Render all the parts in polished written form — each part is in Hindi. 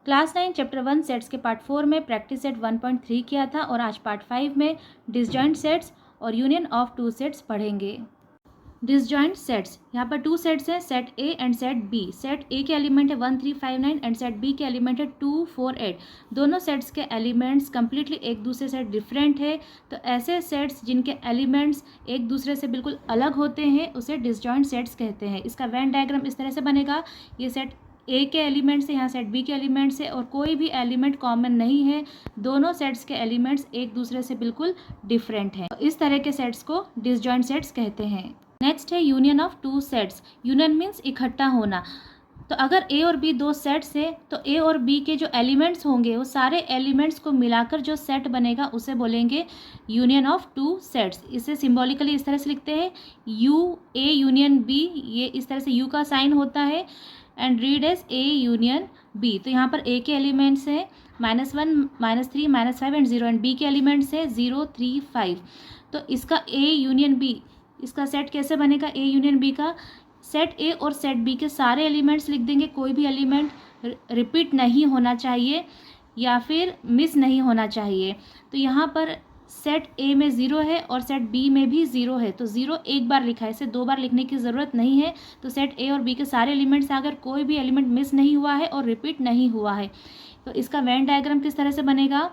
क्लास 9 चैप्टर 1 सेट्स के पार्ट 4 में प्रैक्टिस सेट 1.3 किया था और आज पार्ट 5 में डिसजॉइंट सेट्स और यूनियन ऑफ टू सेट्स पढ़ेंगे। डिसजॉइंट सेट्स, यहाँ पर टू सेट्स हैं, set A and set B. Set A के एलिमेंट है 1 3 5 9 एंड सेट बी के एलिमेंट है 2 4 8। दोनों सेट्स के एलिमेंट्स कंप्लीटली एक दूसरे से डिफरेंट है, तो ऐसे सेट्स जिनके एलिमेंट्स एक दूसरे से बिल्कुल अलग होते हैं उसे डिसजॉइंट सेट्स कहते हैं। इसका वेन डायग्राम इस तरह से बनेगा, ये सेट ए के एलिमेंट्स है, यहाँ सेट बी के एलिमेंट्स है और कोई भी एलिमेंट कॉमन नहीं है, दोनों सेट्स के एलिमेंट्स एक दूसरे से बिल्कुल डिफरेंट हैं। इस तरह के सेट्स को डिसजॉइंट सेट्स कहते हैं। नेक्स्ट है union of two sets. Union means इकट्ठा होना। तो अगर ए और बी दो सेट्स है तो ए और बी के जो एलिमेंट्स होंगे वो सारे एलिमेंट्स को मिलाकर जो सेट बनेगा उसे बोलेंगे यूनियन ऑफ टू सेट्स। इसे सिंबॉलिकली इस तरह से लिखते हैं, यू ए यूनियन बी, ये इस तरह से यू का साइन होता है and read as A union B. तो यहाँ पर ए के एलिमेंट्स हैं -1 -3 -5 एंड 0 एंड बी के एलिमेंट्स है 0 3 5। तो इसका ए यूनियन बी, इसका सेट कैसे बनेगा? ए यूनियन बी का सेट ए और सेट बी के सारे एलिमेंट्स लिख देंगे, कोई भी एलिमेंट रिपीट नहीं होना चाहिए या फिर मिस नहीं होना चाहिए। तो यहाँ पर सेट ए में 0 है और सेट बी में भी 0 है, तो 0 एक बार लिखा है, इसे 2 बार लिखने की ज़रूरत नहीं है। तो सेट ए और बी के सारे एलिमेंट्स अगर कोई भी एलिमेंट मिस नहीं हुआ है और रिपीट नहीं हुआ है, तो इसका वेन डायग्राम किस तरह से बनेगा?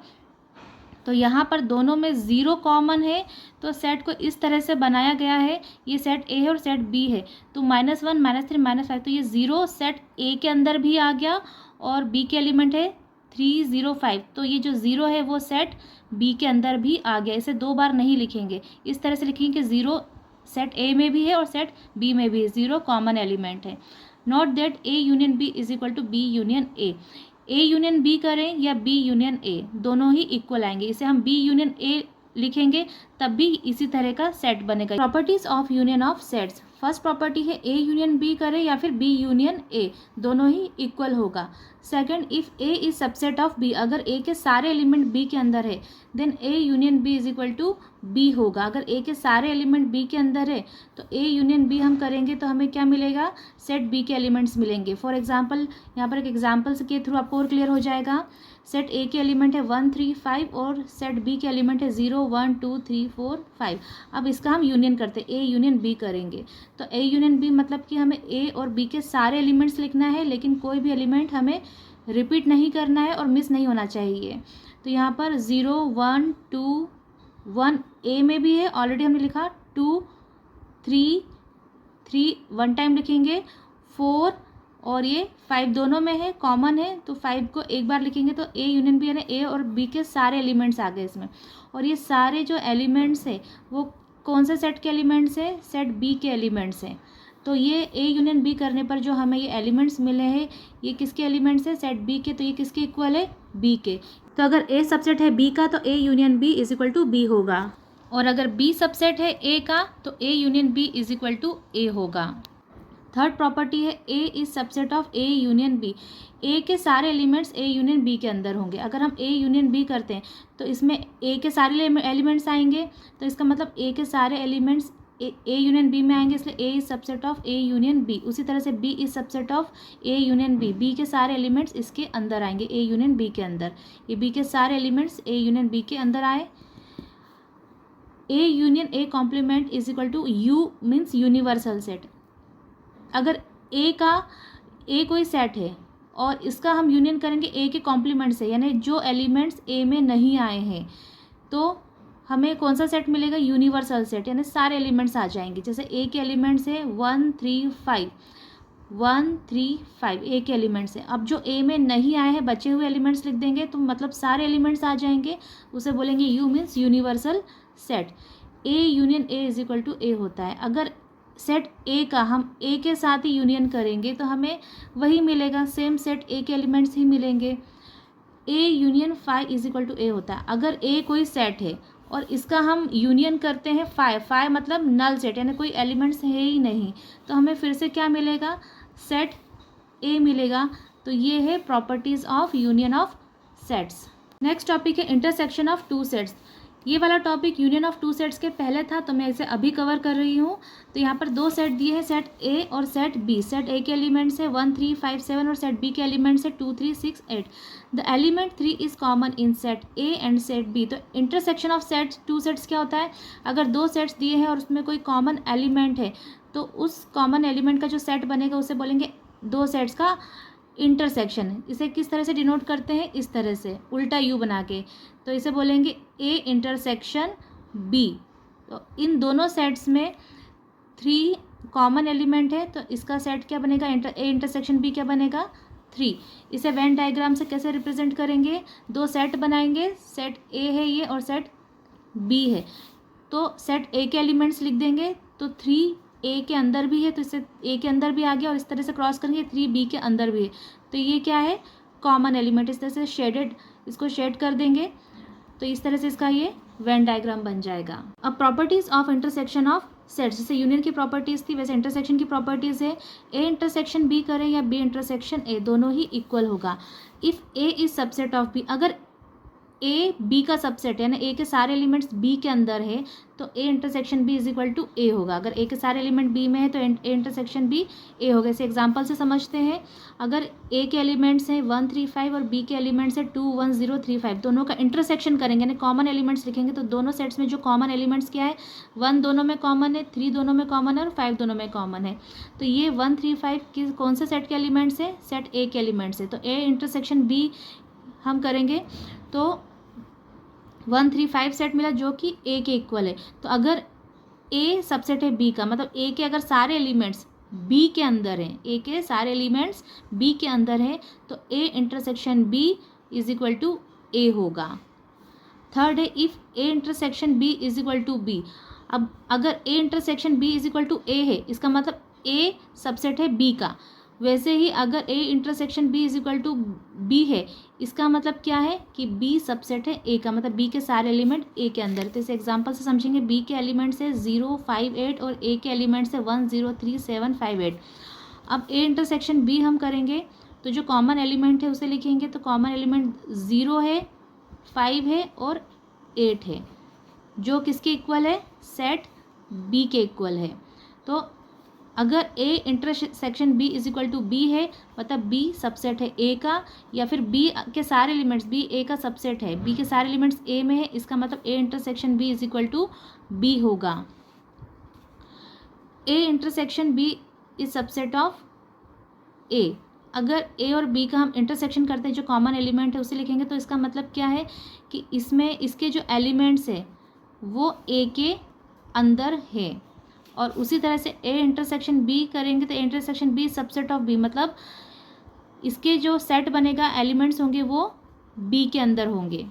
तो यहाँ पर दोनों में 0 कॉमन है, तो सेट को इस तरह से बनाया गया है, ये सेट ए है और सेट बी है, तो -1 -3 -5, तो ये 0 सेट ए के अंदर भी आ गया और बी के एलिमेंट है 3 0 5, तो ये जो 0 है वो सेट बी के अंदर भी आ गया। इसे 2 बार नहीं लिखेंगे, इस तरह से लिखेंगे कि 0 सेट ए में भी है और सेट बी में भी है, 0 कॉमन एलिमेंट है। Note that A union B is equal to B union A union B करें या बी यूनियन ए, दोनों ही इक्वल आएंगे। इसे हम बी यूनियन ए लिखेंगे तब भी इसी तरह का सेट बनेगा। Properties of union of sets, first property है ए यूनियन बी करें या फिर बी यूनियन ए, दोनों ही इक्वल होगा। Second, if A is subset of B, अगर ए के सारे एलिमेंट बी के अंदर है then A union B is equal to B होगा। अगर ए के सारे एलिमेंट बी के अंदर है तो ए यूनियन बी हम करेंगे तो हमें क्या मिलेगा? सेट बी के एलिमेंट्स मिलेंगे। फॉर एग्जाम्पल, यहाँ पर एक एग्जाम्पल के थ्रू आपको और क्लियर हो जाएगा। सेट ए के एलिमेंट है 1 3 5 और सेट बी के एलिमेंट है 0 1 2 3 4 5। अब इसका हम यूनियन करते हैं, ए यूनियन बी करेंगे। तो ए यूनियन बी मतलब कि हमें ए और बी के सारे एलिमेंट्स लिखना है, लेकिन कोई भी एलिमेंट हमें रिपीट नहीं करना है और मिस नहीं होना चाहिए। तो यहाँ पर 0 1 2 1 ए में भी है, ऑलरेडी हमने लिखा, 2 3 3 1 टाइम लिखेंगे, 4 और ये 5 दोनों में है, कॉमन है, तो 5 को एक बार लिखेंगे तो ए यूनियन बी, यानी ए और बी के सारे एलिमेंट्स आ गए इसमें। और ये सारे जो एलिमेंट्स है वो कौन से सेट के एलिमेंट्स है? सेट बी के एलिमेंट्स हैं। तो ये ए यूनियन बी करने पर जो हमें ये एलिमेंट्स मिले हैं ये किसके एलिमेंट्स है? सेट बी के, तो ये किसके इक्वल है? बी के। तो अगर ए सबसेट है बी का तो A union B is equal to B होगा, और अगर बी सबसेट है ए का तो A union B is equal to A होगा। थर्ड प्रॉपर्टी है A is subset of A union B, A के सारे एलिमेंट्स ए यूनियन बी के अंदर होंगे। अगर हम ए यूनियन बी करते हैं तो इसमें ए के सारे एलिमेंट्स आएंगे, तो इसका मतलब ए के सारे एलिमेंट्स ए यूनियन बी में आएंगे, इसलिए A is subset of A union B. उसी तरह से B is subset of A union B, B के सारे एलिमेंट्स इसके अंदर आएंगे, ए यूनियन बी के अंदर। ये बी के सारे एलिमेंट्स ए यूनियन बी के अंदर आए। A union A complement is equal to U means universal set. अगर ए का ए कोई सेट है और इसका हम यूनियन करेंगे ए के कॉम्प्लीमेंट से, यानी जो एलिमेंट्स ए में नहीं आए हैं, तो हमें कौन सा सेट मिलेगा? यूनिवर्सल सेट, यानी सारे एलिमेंट्स आ जाएंगे। जैसे ए के एलिमेंट्स है 1 3 5 1 3 5 ए के एलिमेंट्स हैं। अब जो ए में नहीं आए हैं बचे हुए एलिमेंट्स लिख देंगे, तो मतलब सारे एलिमेंट्स आ जाएंगे, उसे बोलेंगे U means universal set. A union A is equal to A होता है। अगर सेट ए का हम ए के साथ ही यूनियन करेंगे तो हमें वही मिलेगा, सेम सेट ए के एलिमेंट्स ही मिलेंगे। A union 5 is equal to A होता है। अगर ए कोई सेट है और इसका हम यूनियन करते हैं 5 मतलब नल सेट, यानी कोई एलिमेंट्स है ही नहीं, तो हमें फिर से क्या मिलेगा? सेट ए मिलेगा। तो ये है properties of union of sets. Next topic है इंटरसेक्शन ऑफ टू सेट्स। ये वाला topic union of two sets के पहले था, तो मैं इसे अभी कवर कर रही हूँ। तो यहाँ पर दो सेट दिए हैं, सेट ए और सेट बी। सेट ए के एलिमेंट्स है 1 3 5 7 और सेट बी के एलिमेंट्स है 2 3 6 8। The element 3 is common in set A and set B. तो intersection of sets, two sets क्या होता है, अगर दो सेट्स दिए हैं और उसमें कोई कॉमन एलिमेंट है तो उस कॉमन एलिमेंट का जो सेट बनेगा उसे बोलेंगे दो सेट्स का इंटरसेक्शन। इसे किस तरह से डिनोट करते हैं, इस तरह से उल्टा यू बना के, तो इसे बोलेंगे ए इंटरसेक्शन बी। तो इन दोनों सेट्स में 3 कॉमन एलिमेंट है, तो इसका सेट क्या बनेगा, ए इंटरसेक्शन बी क्या बनेगा, 3। इसे वेन डायग्राम से कैसे रिप्रेजेंट करेंगे, दो सेट बनाएंगे, सेट ए है ये और सेट बी है। तो सेट ए के एलिमेंट्स लिख देंगे, तो 3 ए के अंदर भी है तो इसे ए के अंदर भी आ गया, और इस तरह से क्रॉस करेंगे 3 बी के अंदर भी है, तो ये क्या है, कॉमन एलिमेंट। इस तरह से शेडेड, इसको शेड कर देंगे, तो इस तरह से इसका ये वेन डायग्राम बन जाएगा। अब properties of intersection of sets, जैसे यूनियन की प्रॉपर्टीज थी वैसे इंटरसेक्शन की प्रॉपर्टीज है। ए इंटरसेक्शन बी करें या बी इंटरसेक्शन ए, दोनों ही इक्वल होगा। If A is subset of B, अगर ए बी का सबसेट है ना, ए के सारे एलिमेंट्स बी के अंदर है तो A intersection B is equal to A होगा। अगर ए के सारे एलिमेंट बी में है तो ए इंटरसेक्शन बी ए होगा। इसे एग्जांपल से समझते हैं। अगर ए के एलिमेंट्स हैं 1 3 5 और बी के एलिमेंट्स हैं 2 1 0 3 5, दोनों का इंटरसेक्शन करेंगे यानी कॉमन एलिमेंट्स लिखेंगे, तो दोनों सेट्स में जो कॉमन एलिमेंट्स क्या है, 1 दोनों में कॉमन है, 3 दोनों में कॉमन है और 5 दोनों में कॉमन है। तो ये 1 3 5 किस कौन से सेट के एलिमेंट्स है, सेट ए के एलिमेंट्स है। तो ए इंटरसेक्शन बी हम करेंगे तो 1 3 5 सेट मिला जो कि ए के इक्वल है। तो अगर ए सबसेट है बी का, मतलब ए के अगर सारे एलिमेंट्स बी के अंदर हैं, ए के सारे एलिमेंट्स बी के अंदर हैं, तो A intersection B is equal to A होगा। थर्ड है if A intersection B is equal to B. अब अगर A intersection B is equal to A है, इसका मतलब ए सबसेट है बी का। वैसे ही अगर A intersection B is equal to B है, इसका मतलब क्या है कि बी सबसेट है ए का, मतलब बी के सारे एलिमेंट ए के अंदर। तो इस एग्जांपल से समझेंगे, बी के एलिमेंट्स है 0 5 8 और ए के एलिमेंट्स है 1 0 3 7 5 8। अब ए इंटरसेक्शन बी हम करेंगे तो जो कॉमन एलिमेंट है उसे लिखेंगे, तो कॉमन एलिमेंट 0 है, 5 है और 8 है, जो किसके इक्वल है, सेट बी के इक्वल है। तो अगर A intersection B is equal to B है, मतलब बी सबसेट है ए का, या फिर बी के सारे एलिमेंट्स, बी ए का सबसेट है, बी के सारे एलिमेंट्स ए में है, इसका मतलब A intersection B is equal to B होगा। A intersection B is subset of A. अगर ए और बी का हम इंटरसेक्शन करते हैं, जो कॉमन एलिमेंट है उसे लिखेंगे, तो इसका मतलब क्या है कि इसमें इसके जो एलिमेंट्स है वो ए के अंदर है। और उसी तरह से ए इंटरसेक्शन बी करेंगे तो A intersection B subset of B, मतलब इसके जो सेट बनेगा, एलिमेंट्स होंगे वो बी के अंदर होंगे।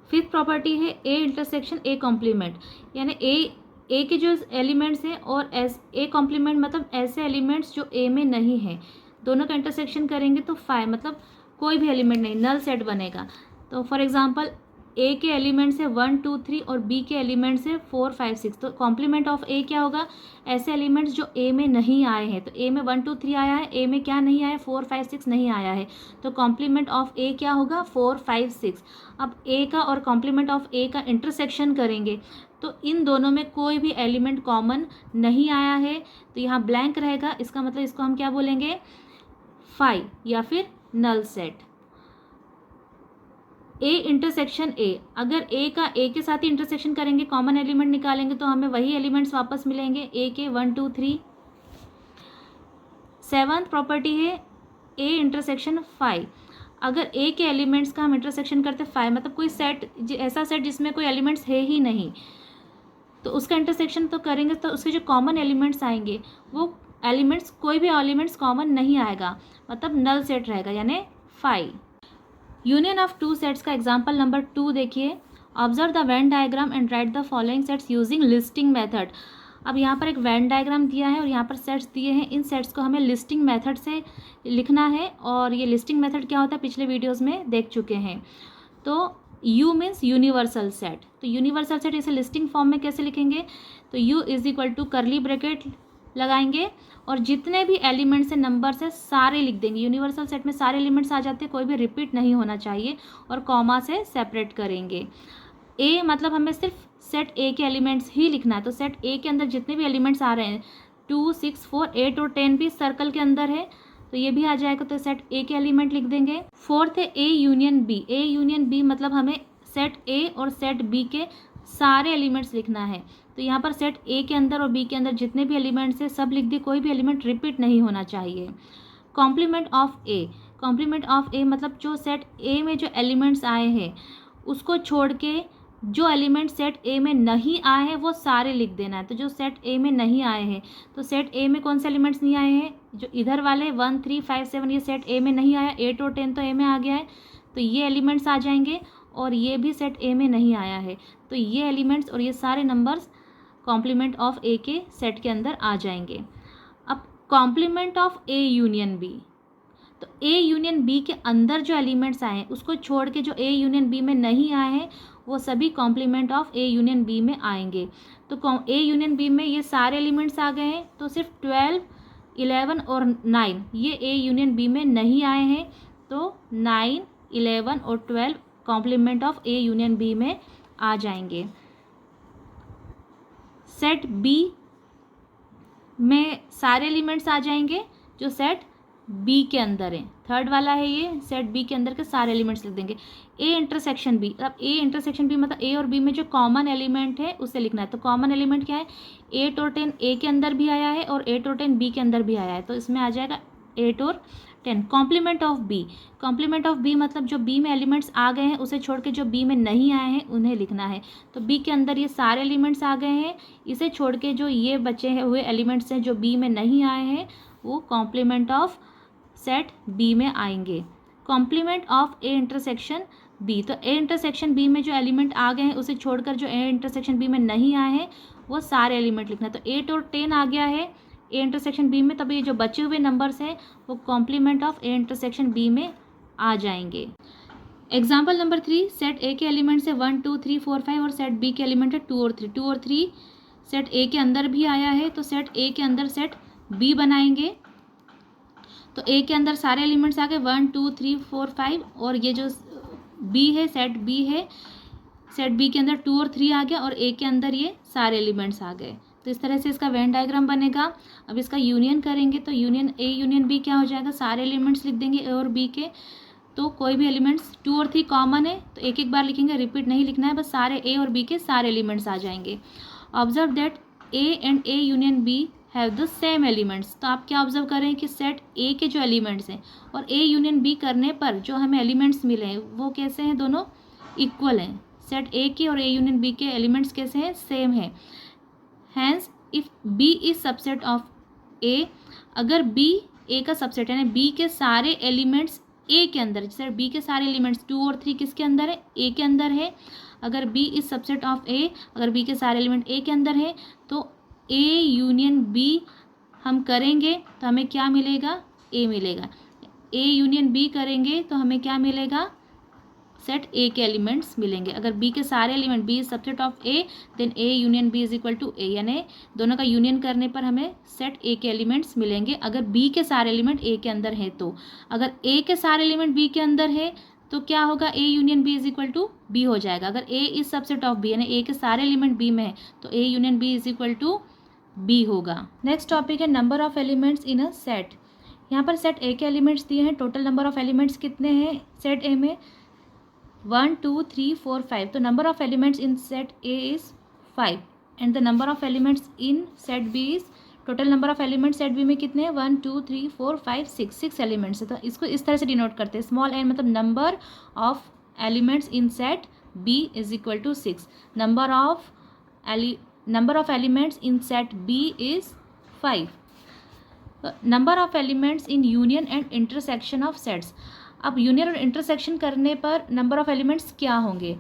फिफ्थ प्रॉपर्टी है ए इंटरसेक्शन ए कॉम्प्लीमेंट, यानी ए के जो एलिमेंट्स हैं और ए कॉम्प्लीमेंट मतलब ऐसे एलिमेंट्स जो ए में नहीं है, दोनों का इंटरसेक्शन करेंगे तो 5, मतलब कोई भी एलिमेंट नहीं, नल सेट बनेगा। तो फॉर एग्जांपल ए के एलिमेंट्स है 1 2 3 और बी के एलिमेंट्स है 4 5 6। तो कॉम्प्लीमेंट ऑफ ए क्या होगा, ऐसे एलिमेंट्स जो ए में नहीं आए हैं। तो ए में 1 2 3 आया है, ए में क्या नहीं आया, 4 5 6 नहीं आया है, तो कॉम्प्लीमेंट ऑफ ए क्या होगा, 4 5 6। अब ए का और कॉम्प्लीमेंट ऑफ ए का इंटरसेक्शन करेंगे तो इन दोनों में कोई भी एलिमेंट कॉमन नहीं आया है, तो यहाँ ब्लैंक रहेगा। इसका मतलब इसको हम क्या बोलेंगे, 5 या फिर null set. A intersection A, अगर ए का ए के साथ ही इंटरसेक्शन करेंगे, कॉमन एलिमेंट निकालेंगे तो हमें वही एलिमेंट्स वापस मिलेंगे, ए के 1 2 3। सेवंथ प्रॉपर्टी है ए इंटरसेक्शन 5। अगर ए के एलिमेंट्स का हम इंटरसेक्शन करते 5, मतलब कोई सेट, ऐसा सेट जिसमें कोई एलिमेंट्स है ही नहीं, तो उसका इंटरसेक्शन तो करेंगे तो उसके जो कॉमन एलिमेंट्स आएंगे वो एलिमेंट्स, कोई भी एलिमेंट्स कॉमन नहीं आएगा, मतलब नल सेट रहेगा, यानी 5। यूनियन ऑफ टू सेट्स का एग्जाम्पल नंबर 2 देखिए। Observe the Venn diagram and right the following sets using listing method. अब यहाँ पर एक वेन डायग्राम दिया है और यहाँ पर सेट्स दिए हैं, इन सेट्स को हमें लिस्टिंग मेथड से लिखना है, और ये लिस्टिंग मेथड क्या होता है पिछले वीडियोज़ में देख चुके हैं। तो U मीन्स यूनिवर्सल सेट, तो यूनिवर्सल सेट इसे लिस्टिंग फॉर्म में कैसे लिखेंगे, तो U is equal to curly bracket लगाएंगे और जितने भी एलिमेंट्स हैं नंबर्स है सारे लिख देंगे। यूनिवर्सल सेट में सारे एलिमेंट्स आ जाते हैं, कोई भी रिपीट नहीं होना चाहिए, और कॉमा से सेपरेट करेंगे। ए मतलब हमें सिर्फ सेट ए के एलिमेंट्स ही लिखना है, तो सेट ए के अंदर जितने भी एलिमेंट्स आ रहे हैं 2, 6, 4, 8 और 10 भी सर्कल के अंदर है, तो ये भी आ जाएगा, तो सेट ए के एलिमेंट लिख देंगे। फोर्थ है A union B. A union B मतलब हमें सेट ए और सेट बी के सारे एलिमेंट्स लिखना है, तो यहाँ पर सेट ए के अंदर और बी के अंदर जितने भी एलिमेंट्स हैं सब लिख दिए, कोई भी एलिमेंट रिपीट नहीं होना चाहिए। Complement of A. Complement of A मतलब जो सेट ए में जो एलिमेंट्स आए हैं उसको छोड़ के जो एलिमेंट सेट ए में नहीं आए हैं वो सारे लिख देना है। तो जो सेट ए में नहीं आए हैं, तो सेट ए में कौन से एलिमेंट्स नहीं आए हैं, जो इधर वाले 1, 3, 5, 7 ये सेट ए में नहीं आया, 8 और 10 तो ए में आ गया है, तो ये एलिमेंट्स आ जाएंगे, और ये भी सेट ए में नहीं आया है, तो ये एलिमेंट्स और ये सारे नंबर्स कॉम्प्लीमेंट ऑफ ए के सेट के अंदर आ जाएंगे। अब complement of A union B, तो ए यूनियन बी के अंदर जो एलिमेंट्स आए हैं उसको छोड़ के जो ए यूनियन बी में नहीं आए हैं वो सभी complement of A union B में आएंगे। तो ए यूनियन बी में ये सारे एलिमेंट्स आ गए हैं, तो सिर्फ 12, 11 और 9 ये ए यूनियन बी में नहीं आए हैं, तो 9, 11 और 12 complement of A union B में आ जाएंगे। सेट बी में सारे एलिमेंट्स आ जाएंगे जो सेट बी के अंदर है, थर्ड वाला है ये, सेट बी के अंदर के सारे एलिमेंट्स लिख देंगे। ए इंटरसेक्शन बी, अब ए इंटरसेक्शन बी मतलब ए और बी में जो कॉमन एलिमेंट है उसे लिखना है, तो कॉमन एलिमेंट क्या है, 8 और 10 ए के अंदर भी आया है और 8 और 10 बी के अंदर भी आया है, तो इसमें आ जाएगा 8 और 10। Complement of B. Complement of B मतलब जो बी में एलिमेंट्स आ गए हैं उसे छोड़ के जो बी में नहीं आए हैं उन्हें लिखना है, तो बी के अंदर ये सारे एलिमेंट्स आ गए हैं, इसे छोड़ के जो ये बचे हुए एलिमेंट्स हैं जो बी में नहीं आए हैं वो कॉम्प्लीमेंट ऑफ सेट बी में आएंगे। Complement of A intersection B, तो ए इंटरसेक्शन बी में जो एलिमेंट आ गए हैं उसे छोड़कर जो ए इंटरसेक्शन बी में नहीं आए हैं वो सारे एलिमेंट लिखना है, तो 8 और 10 आ गया है ए इंटरसेक्शन बी में, तब ये जो बचे हुए नंबर्स हैं वो complement of A intersection B में आ जाएंगे। एग्जाम्पल नंबर 3, सेट ए के एलिमेंट्स है 1, 2, 3, 4, 5 और सेट बी के एलिमेंट है 2 और 3। 2 और 3 सेट ए के अंदर भी आया है, तो सेट ए के अंदर सेट बी बनाएंगे, तो ए के अंदर सारे एलिमेंट्स आ गए 1, 2, 3, 4, 5 और ये जो बी है सेट बी है, सेट बी के अंदर 2 और 3 आ गया और ए के अंदर ये सारे एलिमेंट्स आ गए, तो इस तरह से इसका वेन डायग्राम बनेगा। अब इसका यूनियन करेंगे तो यूनियन ए यूनियन बी क्या हो जाएगा, सारे एलिमेंट्स लिख देंगे ए और बी के, तो कोई भी एलिमेंट्स 2 और 3 कॉमन है तो एक एक बार लिखेंगे, रिपीट नहीं लिखना है, बस सारे ए और बी के सारे एलिमेंट्स आ जाएंगे। Observe that A and A union B have the same elements, तो आप क्या ऑब्जर्व करें कि सेट ए के जो एलिमेंट्स हैं और ए यूनियन बी करने पर जो हमें एलिमेंट्स मिले हैं वो कैसे हैं, दोनों इक्वल हैं। सेट ए के और ए यूनियन बी के एलिमेंट्स कैसे हैं, सेम है। Hence if B is subset of A, अगर बी ए का सबसेट है यानी बी के सारे एलिमेंट्स ए के अंदर, जैसे बी के सारे एलिमेंट्स 2 और 3 किसके अंदर है, ए के अंदर है, अगर B is subset of A, अगर बी के सारे एलिमेंट ए के अंदर है तो ए यूनियन बी हम करेंगे तो हमें क्या मिलेगा, ए मिलेगा। ए यूनियन बी करेंगे तो हमें क्या मिलेगा, सेट ए के एलिमेंट्स मिलेंगे। अगर बी के सारे element, B is subset of A, then A union B is equal to A, यानी दोनों का यूनियन करने पर हमें सेट ए के एलिमेंट्स मिलेंगे अगर बी के सारे एलिमेंट ए के अंदर है तो। अगर ए के सारे एलिमेंट बी के अंदर है तो क्या होगा, A union B is equal to B हो जाएगा। अगर A is subset of B यानी ए के सारे एलिमेंट बी में है तो A union B is equal to B होगा। नेक्स्ट टॉपिक है number of elements in a set. यहाँ पर सेट ए के एलिमेंट्स दिए हैं, टोटल नंबर ऑफ एलिमेंट्स कितने हैं सेट ए में, 1, 2, 3, 4, 5, तो number of elements in set A is 5 and the number of elements in set B is, total number of elements set B में कितने हैं, 1, 2, 3, 4, 5, 6 एलिमेंट्स है, तो इसको इस तरह से डिनोट करते हैं, स्मॉल एन मतलब number of elements in set B is equal to 6, number of elements in set B is 5, number of elements in union and intersection of sets. अब यूनियन और इंटरसेक्शन करने पर नंबर ऑफ एलिमेंट्स क्या होंगे,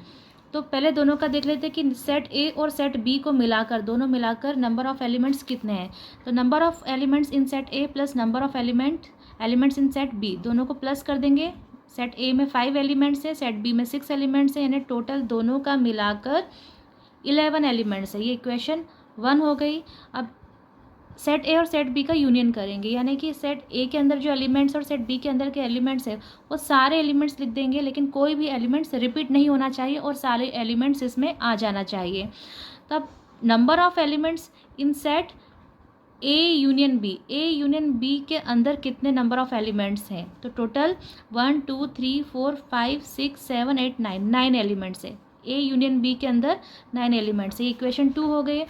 तो पहले दोनों का देख लेते हैं कि सेट ए और सेट बी को मिलाकर, दोनों मिलाकर नंबर ऑफ एलिमेंट्स कितने हैं। तो number of elements in set A plus number of elements in set B, दोनों को प्लस कर देंगे। सेट ए में 5 एलिमेंट्स है, सेट बी में 6 एलिमेंट्स है, यानी टोटल दोनों का मिलाकर 11 एलिमेंट्स है। ये इक्वेशन 1 हो गई। अब सेट ए और सेट बी का यूनियन करेंगे, यानी कि सेट ए के अंदर जो एलिमेंट्स और सेट बी के अंदर के एलिमेंट्स है वो सारे एलिमेंट्स लिख देंगे, लेकिन कोई भी एलिमेंट्स रिपीट नहीं होना चाहिए और सारे एलिमेंट्स इसमें आ जाना चाहिए। तब number of elements in set A union B के अंदर कितने नंबर ऑफ एलिमेंट्स हैं, तो टोटल 1 2 3 4 5 6 7 8 9 एलिमेंट्स है। ए यूनियन बी के अंदर 9 एलिमेंट्स है। ये इक्वेशन 2 हो गए।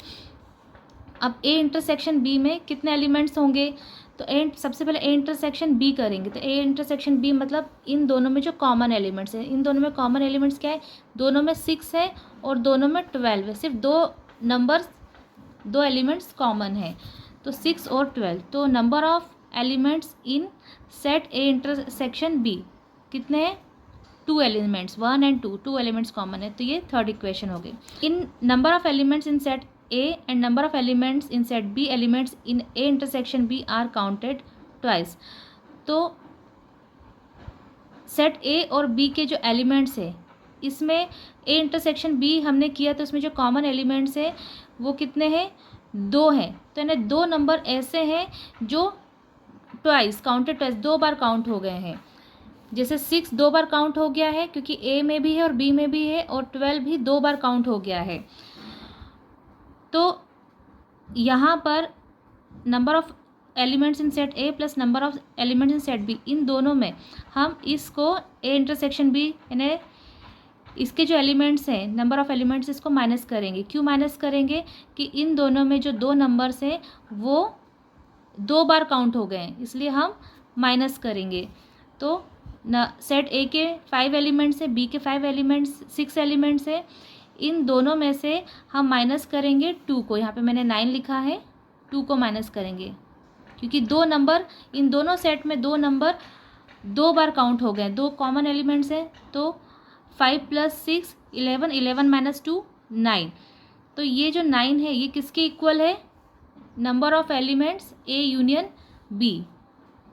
अब ए इंटरसेक्शन बी में कितने एलिमेंट्स होंगे, तो सबसे पहले ए इंटरसेक्शन बी करेंगे। तो ए इंटरसेक्शन बी मतलब इन दोनों में जो कॉमन एलिमेंट्स है, इन दोनों में कॉमन एलिमेंट्स क्या है, दोनों में 6 है और दोनों में 12 है, सिर्फ दो एलिमेंट्स कॉमन है, तो 6 और 12। तो number of elements in set A intersection B कितने हैं, 2 एलिमेंट्स, 1 and 2 एलिमेंट्स कॉमन है, तो ये थर्ड इक्वेशन हो गई। In number of elements in set A and number of elements in set B elements in A intersection B are counted twice. तो सेट ए और बी के जो एलिमेंट्स है, इसमें ए इंटरसेक्शन बी हमने किया तो इसमें जो कॉमन एलिमेंट्स है वो कितने हैं, 2 हैं। तो यानी 2 नंबर ऐसे हैं जो ट्वाइस काउंटेड, ट्वाइस 2 बार काउंट हो गए हैं। जैसे 6 2 बार काउंट हो गया है क्योंकि ए में भी है और बी में भी है, और 12 भी 2 बार काउंट हो गया है। तो यहाँ पर number of elements in set A plus number of elements in set B, इन दोनों में हम इसको ए इंटरसेक्शन बी यानी इसके जो एलिमेंट्स हैं, नंबर ऑफ एलिमेंट्स, इसको माइनस करेंगे। क्यों माइनस करेंगे कि इन दोनों में जो 2 नंबर्स हैं वो 2 बार काउंट हो गए हैं, इसलिए हम माइनस करेंगे। तो सेट ए के 5 एलिमेंट्स है, बी के 5 एलिमेंट्स 6 एलिमेंट्स है, इन दोनों में से हम माइनस करेंगे 2 को, यहाँ पे मैंने 9 लिखा है, 2 को माइनस करेंगे क्योंकि 2 नंबर इन दोनों सेट में 2 नंबर 2 बार काउंट हो गए, 2 कॉमन एलिमेंट्स हैं। तो 5 + 6 11, 11 - 2 9। तो ये जो 9 है ये किसके इक्वल है, number of elements A union B,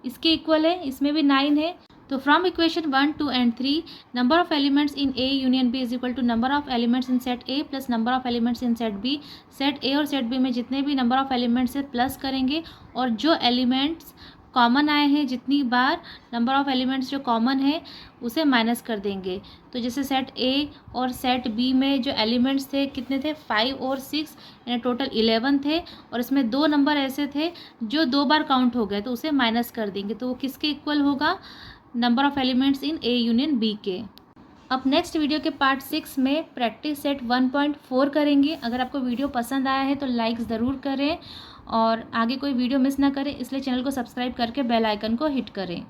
इसके इक्वल है, इसमें भी 9 है। तो from equation 1 2 and 3 number of elements in A union B is equal to number of elements in set A plus number of elements in set B. Set A और सेट बी में जितने भी नंबर ऑफ एलिमेंट्स है प्लस करेंगे, और जो एलिमेंट्स कॉमन आए हैं, जितनी बार नंबर ऑफ एलिमेंट्स जो कॉमन है उसे माइनस कर देंगे। तो जैसे सेट ए और सेट बी में जो एलिमेंट्स थे कितने थे, 5 और 6, यानी टोटल 11 थे, और इसमें 2 नंबर ऐसे थे जो 2 बार काउंट हो गए, तो उसे माइनस कर देंगे। तो वो किसके इक्वल होगा, number of elements in A union B के। अब नेक्स्ट वीडियो के पार्ट 6 में प्रैक्टिस सेट 1.4 करेंगे। अगर आपको वीडियो पसंद आया है तो लाइक ज़रूर करें और आगे कोई वीडियो मिस ना करें, इसलिए चैनल को सब्सक्राइब करके बेल आइकन को हिट करें।